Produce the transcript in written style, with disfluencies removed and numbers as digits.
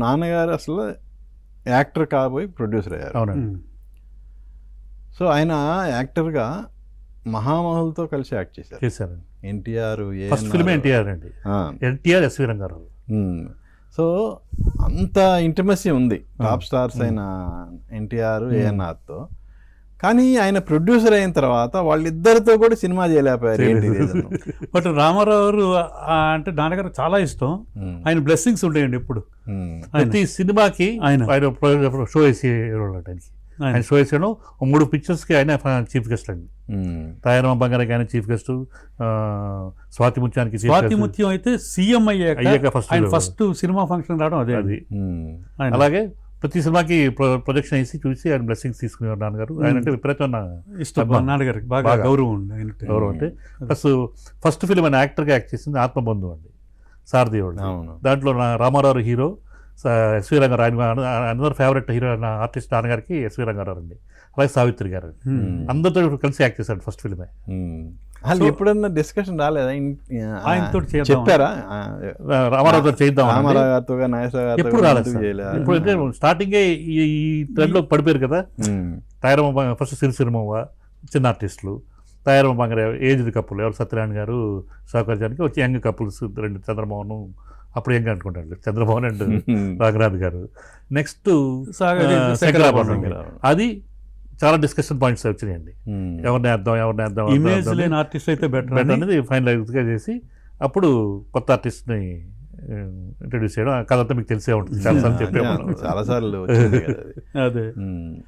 నాన్నగారు అసలు actor కాబోయి producer అయ్యారు. అవునండి. సో ఆయన యాక్టర్గా మహామహులతో కలిసి యాక్ట్ చేశారు. చేశారండి. ఎన్టీఆర్, ఫస్ట్ ఫిల్మ్ ఎన్టీఆర్ అండి. ఎన్టీఆర్, ఎస్వి రంగారావు. సో అంత ఇంటిమసీ ఉంది టాప్ స్టార్స్ అయిన ఎన్టీఆర్, ఏఎన్ఆర్తో. కానీ ఆయన ప్రొడ్యూసర్ అయిన తర్వాత వాళ్ళిద్దరితో కూడా సినిమా చేయలేకపోయారు. బట్ రామారావు గారు అంటే నాన్నగారు చాలా ఇష్టం. ఆయన బ్లెస్సింగ్స్ ఉంటాయండి ఎప్పుడు. ప్రతి సినిమాకి ఆయన షో వేసేవాళ్ళు. ఆయన షో వేసాడు. 3 పిక్చర్స్కి ఆయన చీఫ్ గెస్ట్ అండి. తాయారమ్మ బంగారానికి ఆయన చీఫ్ గెస్ట్, స్వాతి ముత్యానికి. స్వాతి ముత్యం అయితే సీఎం అయ్యాక ఫస్ట్ సినిమా ఫంక్షన్ రావడం అదే. అది అలాగే ప్రతి సినిమాకి ప్రొజెక్షన్ వేసి చూసి ఆయన బ్లెస్సింగ్స్ తీసుకునేవారు నాన్నగారు. ఆయన అంటే విపరీతమైన ఇష్టం. నాన్నగారికి బాగా గౌరవం అంటే ప్లస్ ఫస్ట్ ఫిల్మ్ ఆయన యాక్టర్గా యాక్ట్ చేసింది ఆత్మబంధు అండి, సారథివాడు. దాంట్లో రామారావు హీరో, ఎస్వి రంగారావు అందరూ ఫేవరెట్ హీరో ఆర్టిస్ట్ నాన్నగారికి ఎస్వి రంగారావు అండి. అలాగే సావిత్రి గారు అందరితో కలిసి యాక్ట్ చేశాడు ఫస్ట్ ఫిల్మే. అసలు ఎప్పుడన్నా డిస్కషన్ రాలేదా ఆయనతో? చెప్పారా రామారావుతో చేద్దాం? రామారావు గారితో, నాగేశ్వర గారితో ఎప్పుడు రాలేదు. ఇప్పుడైతే స్టార్టింగే ఈ ట్రెండ్లో పడిపోయారు కదా. తాయారమ్మ ఫస్ట్ సిరిసిరిమవ్వ చిన్న ఆర్టిస్టులు, తాయారమ్మ బంగారు ఏజ్డ్ కప్పులు, ఎవరు సత్యనారాయణ గారు, సాకర్జానికి వచ్చి యంగ్ కపుల్స్ 2 చంద్రమోహన్, అప్పుడు యంగ్ అనుకుంటాడు చంద్రమోహన్ అండ్ రాఘనాథ్ గారు. నెక్స్ట్ శంకరాభరణం. అది చాలా డిస్కషన్ పాయింట్స్ వచ్చినాయండి. ఎవరిని వేద్దాం ఇమేజ్ లేని ఆర్టిస్ట్ అయితే బెటర్ అనేది ఫైనలైజ్గా చేసి అప్పుడు కొత్త ఆర్టిస్ట్ని ఇంట్రడ్యూస్ చేయడం. కథంతా మీకు తెలిసే ఉంటుంది, చాలాసార్లు చెప్పేవాళ్ళం. చాలాసార్లు అదే